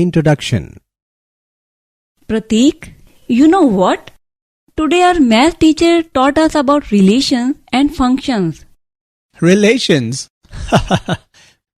Introduction. Pratik, you know what? Today our math teacher taught us about relations and functions. Relations.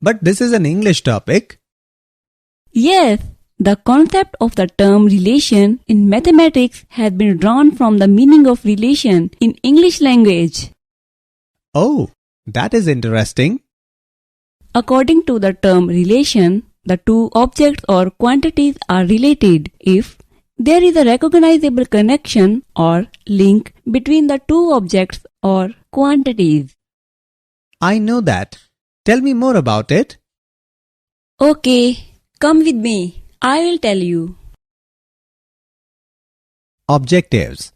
But this is an English topic. Yes, the concept of the term relation in mathematics has been drawn from the meaning of relation in English language. Oh, that is interesting. According to the term relation, the two objects or quantities are related if there is a recognizable connection or link between the two objects or quantities. I know that. Tell me more about it. Okay, come with me. I will tell you. Objectives.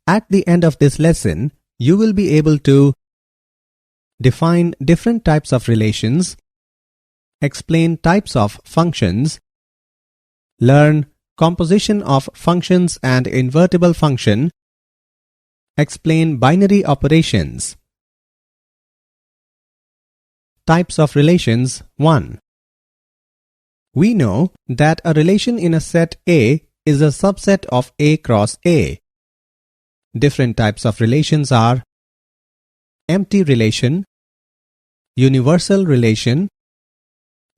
At the end of this lesson, you will be able to define different types of relations, explain types of functions, learn composition of functions and invertible function, explain binary operations. Types of relations 1. We know that a relation in a set A is a subset of A cross A. Different types of relations are empty relation, universal relation,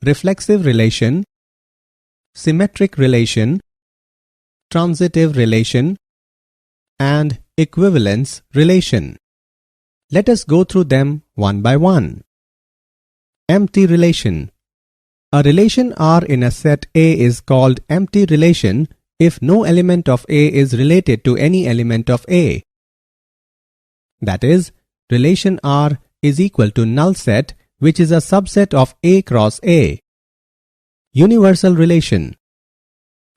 reflexive relation, symmetric relation, transitive relation, and equivalence relation. Let us go through them one by one. Empty relation. A relation R in a set A is called empty relation if no element of A is related to any element of A. That is, relation R is equal to null set, which is a subset of A cross A. Universal relation.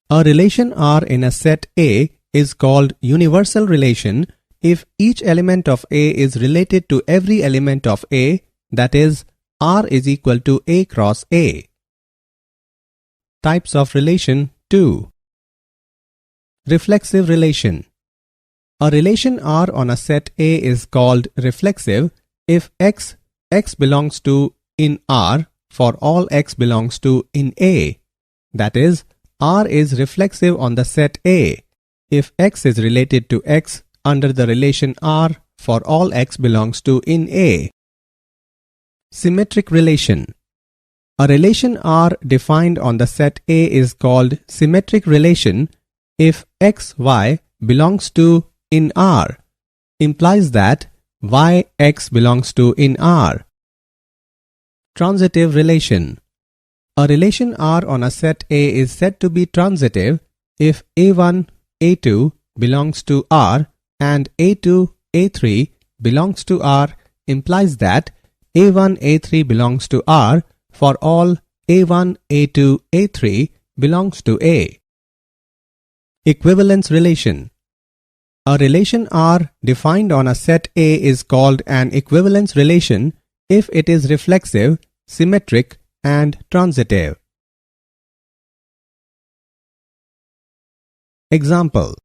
A relation R in a set A is called universal relation if each element of A is related to every element of A, that is, R is equal to A cross A. Types of relation 2. Reflexive relation. A relation R on a set A is called reflexive if x belongs to in R for all x belongs to in A. That is, R is reflexive on the set A if x is related to x under the relation R for all x belongs to in A. Symmetric relation. A relation R defined on the set A is called symmetric relation if x, y belongs to in R, implies that y, x belongs to in R. Transitive relation. A relation R on a set A is said to be transitive if A1, A2 belongs to R and A2, A3 belongs to R, implies that A1, A3 belongs to R for all A1, A2, A3 belongs to A. Equivalence relation. A relation R defined on a set A is called an equivalence relation if it is reflexive, symmetric, and transitive. Example.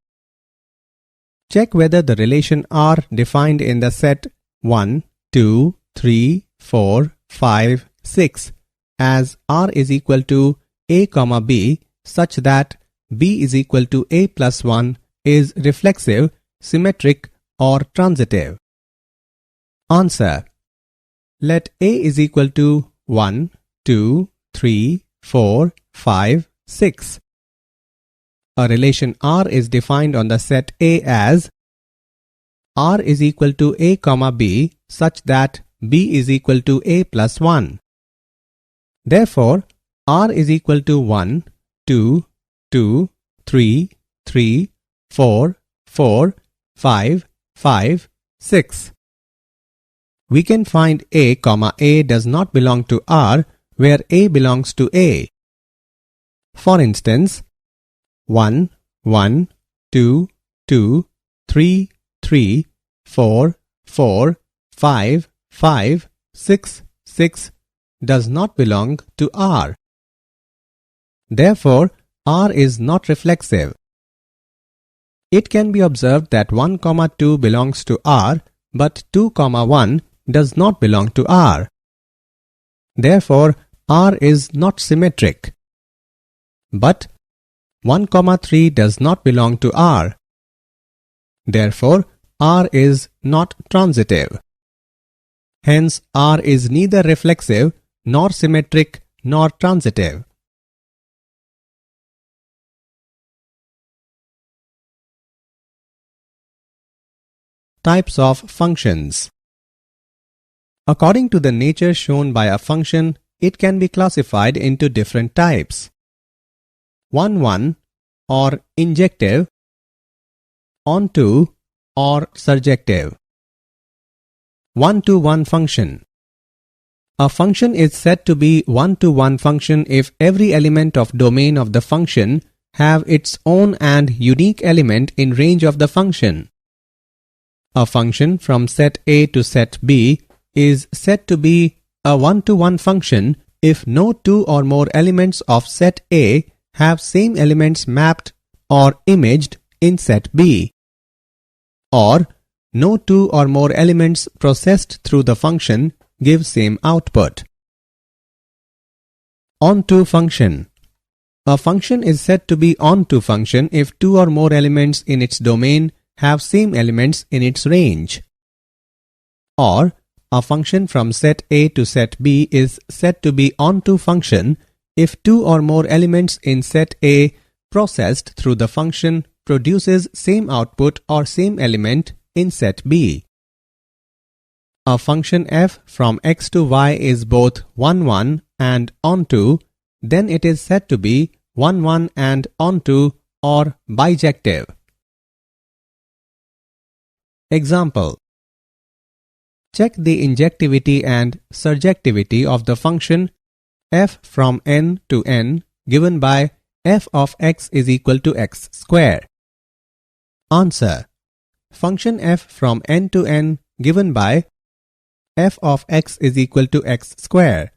Check whether the relation R defined in the set 1, 2, 3, 4, 5, 6 as R is equal to A, B such that B is equal to A plus 1 is reflexive, symmetric, or transitive. Answer. Let A is equal to 1, 2, 3, 4, 5, 6. A relation R is defined on the set A as R is equal to A, B such that B is equal to A plus 1. Therefore, R is equal to 1, 2, 2, 3, 3, 4, 4, 5, 5, 6. We can find A, A does not belong to R where A belongs to A. For instance, 1, 1, 2, 2, 3, 3, 4, 4, 5, 5, 6, 6 does not belong to R. Therefore, R is not reflexive. It can be observed that 1, 2 belongs to R, but 2, 1 does not belong to R. Therefore, R is not symmetric. But 1, 3 does not belong to R. Therefore, R is not transitive. Hence, R is neither reflexive, nor symmetric, nor transitive. Types of functions. According to the nature shown by a function, it can be classified into different types. 1-1 or injective, onto or surjective. 1-to-1 function. A function is said to be 1-to-1 function if every element of domain of the function have its own and unique element in range of the function. A function from set A to set B is said to be a 1-to-1 function if no two or more elements of set A have same elements mapped or imaged in set B, or no two or more elements processed through the function give same output. Onto function. A function is said to be onto function if two or more elements in its domain have same elements in its range. Or a function from set A to set B is said to be onto function if two or more elements in set A processed through the function produces same output or same element in set B. A function f from x to y is both 1-1 and onto, then it is said to be 1-1 and onto or bijective. Example. Check the injectivity and surjectivity of the function f from n to n given by f of x is equal to x square. Answer. Function f from n to n given by f of x is equal to x square.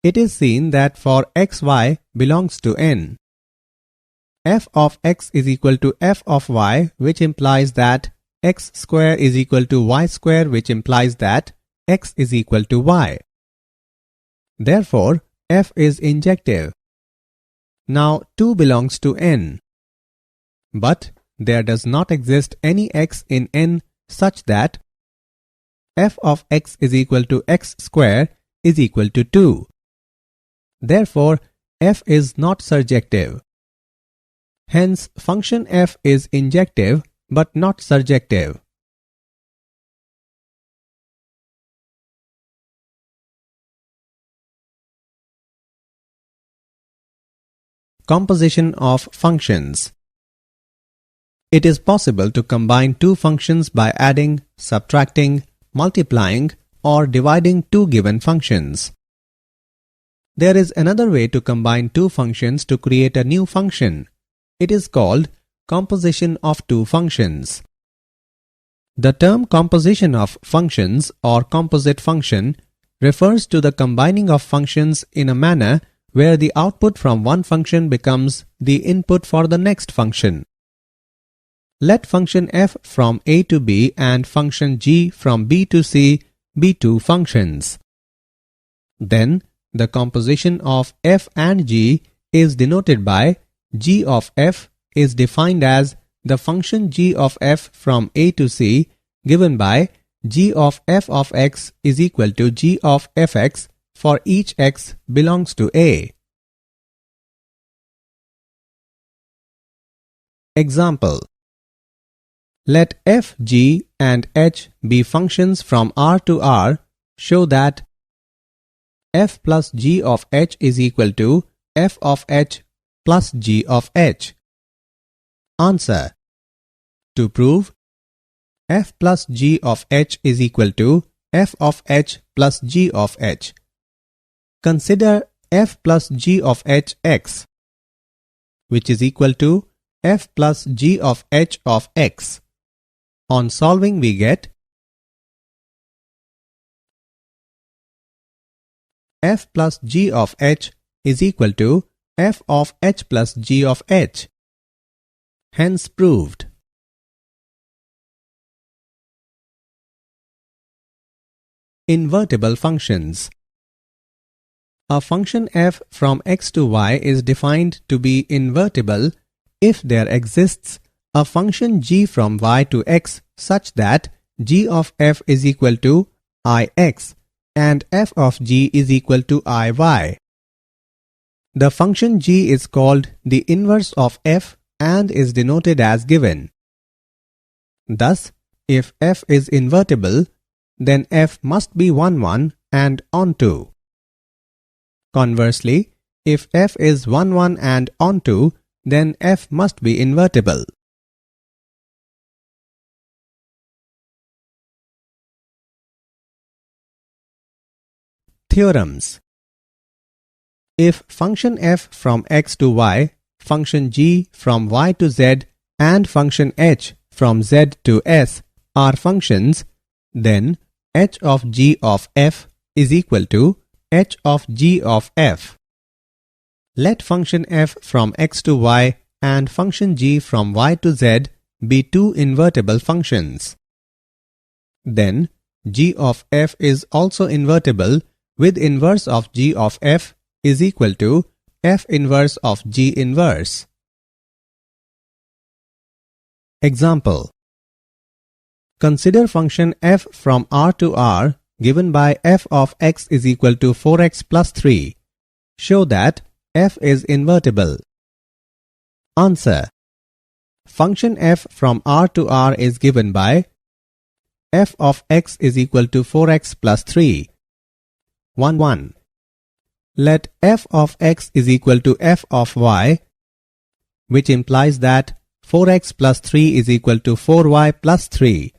It is seen that for xy belongs to n, f of x is equal to f of y, which implies that x square is equal to y square, which implies that x is equal to y. Therefore, f is injective. Now 2 belongs to n. But there does not exist any x in n such that f of x is equal to x square is equal to 2. Therefore, f is not surjective. Hence, function f is injective but not surjective. Composition of functions. It is possible to combine two functions by adding, subtracting, multiplying, or dividing two given functions. There is another way to combine two functions to create a new function. It is called composition of two functions. The term composition of functions or composite function refers to the combining of functions in a manner where the output from one function becomes the input for the next function. Let function f from a to b and function g from b to c be two functions. Then the composition of f and g is denoted by g of f is defined as the function g of f from a to c given by g of f of x is equal to g of fx for each x belongs to a. Example. Let f, g and h be functions from R to R. Show that f plus g of h is equal to f of h plus g of h. Answer. To prove f plus g of h is equal to f of h plus g of h, consider f plus g of h x, which is equal to f plus g of h of x. On solving we get f plus g of h is equal to f of h plus g of h. Hence proved. Invertible functions. A function f from x to y is defined to be invertible if there exists a function g from y to x such that g of f is equal to ix and f of g is equal to iy. The function g is called the inverse of f and is denoted as given. Thus, if f is invertible, then f must be 1, 1 and onto. Conversely, if f is 1, 1 and onto, then f must be invertible. Theorems. If function f from x to y, function g from y to z, and function h from z to s are functions, then h of g of f is equal to h of g of f. Let function f from x to y and function g from y to z be two invertible functions. Then g of f is also invertible with inverse of g of f is equal to f inverse of g inverse. Example. Consider function f from R to R given by f of x is equal to 4x plus 3. Show that f is invertible. Answer. Function f from R to R is given by f of x is equal to 4x plus 3. 1, 1. Let f of x is equal to f of y, which implies that 4x plus 3 is equal to 4y plus 3.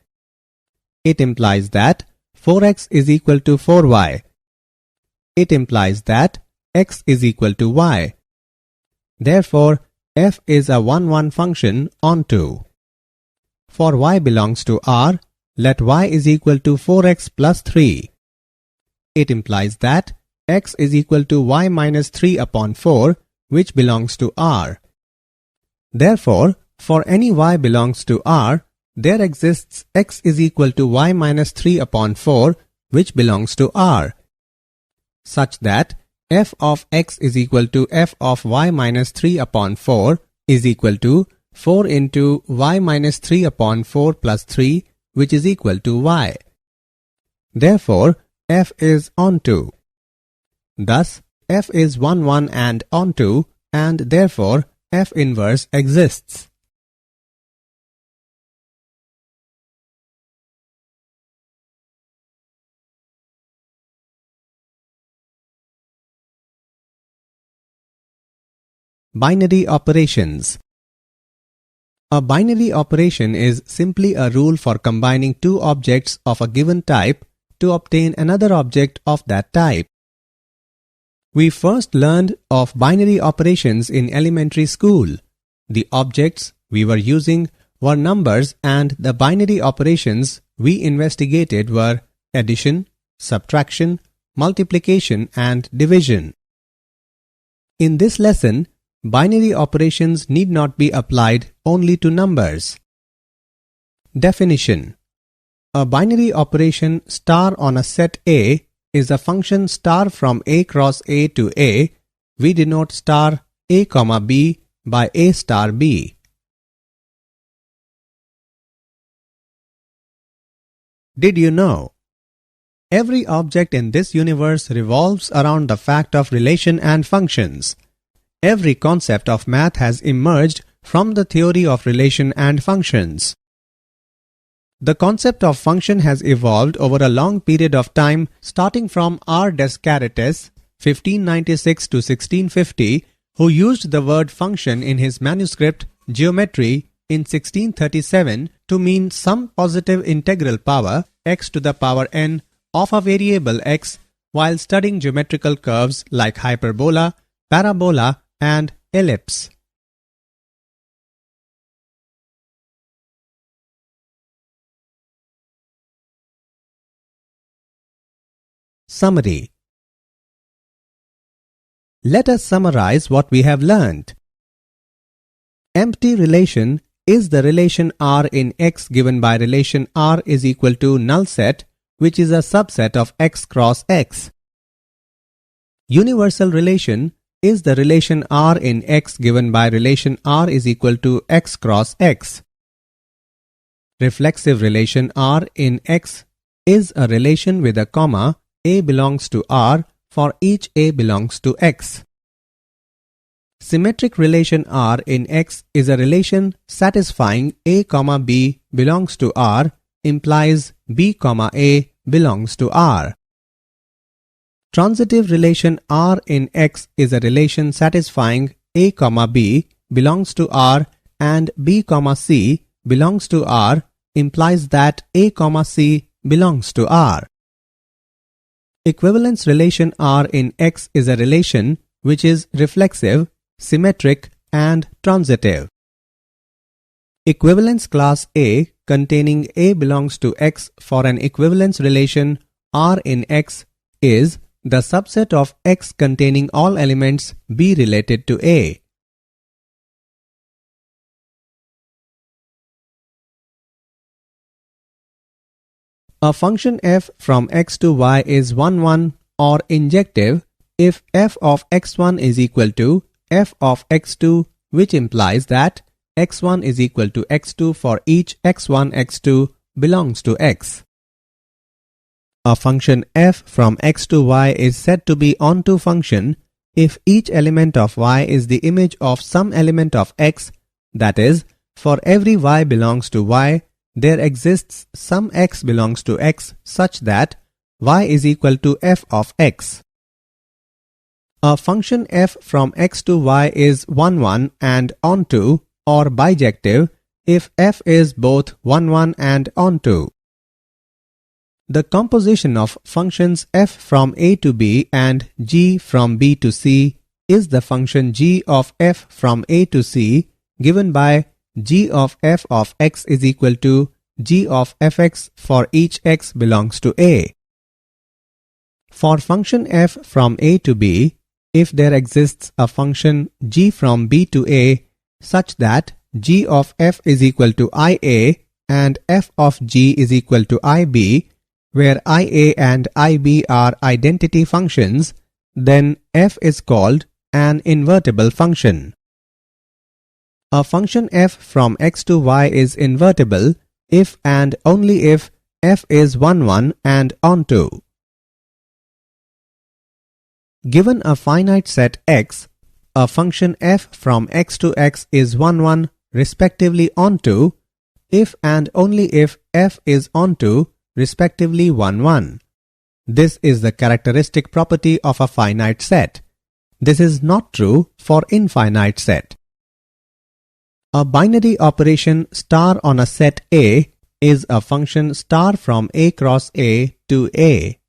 It implies that 4x is equal to 4y. It implies that x is equal to y. Therefore, f is a 1, 1 function onto. For y belongs to R, let y is equal to 4x plus 3. It implies that x is equal to y minus 3 upon 4, which belongs to R. Therefore, for any y belongs to R, there exists x is equal to y minus 3 upon 4, which belongs to R, such that f of x is equal to f of y minus 3 upon 4 is equal to 4 into y minus 3 upon 4 plus 3, which is equal to y. Therefore, f is onto. Thus, f is 1, 1 and onto, and therefore f inverse exists. Binary operations. A binary operation is simply a rule for combining two objects of a given type to obtain another object of that type. We first learned of binary operations in elementary school. The objects we were using were numbers, and the binary operations we investigated were addition, subtraction, multiplication, and division. In this lesson, binary operations need not be applied only to numbers. Definition. A binary operation star on a set A is a function star from A cross A to A. We denote star A comma B by A star B. Did you know? Every object in this universe revolves around the fact of relation and functions. Every concept of math has emerged from the theory of relation and functions. The concept of function has evolved over a long period of time, starting from R. Descartes, 1596 to 1650, who used the word function in his manuscript Geometry in 1637 to mean some positive integral power x to the power n of a variable x, while studying geometrical curves like hyperbola, parabola, and ellipse. Summary. Let us summarize what we have learned. Empty relation is the relation R in X given by relation R is equal to null set, which is a subset of X cross X. Universal relation is the relation R in X given by relation R is equal to X cross X. Reflexive relation R in X is a relation with a comma A belongs to R for each A belongs to X. Symmetric relation R in X is a relation satisfying A, B belongs to R implies B, A belongs to R. Transitive relation R in X is a relation satisfying A, B belongs to R and B, C belongs to R implies that A, C belongs to R. Equivalence relation R in X is a relation which is reflexive, symmetric and transitive. Equivalence class A containing A belongs to X for an equivalence relation R in X is the subset of X containing all elements B related to A. A function f from x to y is 1, 1 or injective if f of x1 is equal to f of x2, which implies that x1 is equal to x2 for each x1, x2 belongs to x. A function f from x to y is said to be onto function if each element of y is the image of some element of x, that is, for every y belongs to y, there exists some x belongs to x such that y is equal to f of x. A function f from x to y is 1, 1 and onto or bijective if f is both 1, 1 and onto. The composition of functions f from a to b and g from b to c is the function g of f from a to c given by g of f of x is equal to g of fx for each x belongs to a. For function f from a to b, if there exists a function g from b to a such that g of f is equal to ia and f of g is equal to ib, where ia and ib are identity functions, then f is called an invertible function. A function f from x to y is invertible if and only if f is 1, 1 and onto. Given a finite set x, a function f from x to x is 1, 1 respectively onto if and only if f is onto respectively 1, 1. This is the characteristic property of a finite set. This is not true for infinite set. A binary operation star on a set A is a function star from A cross A to A.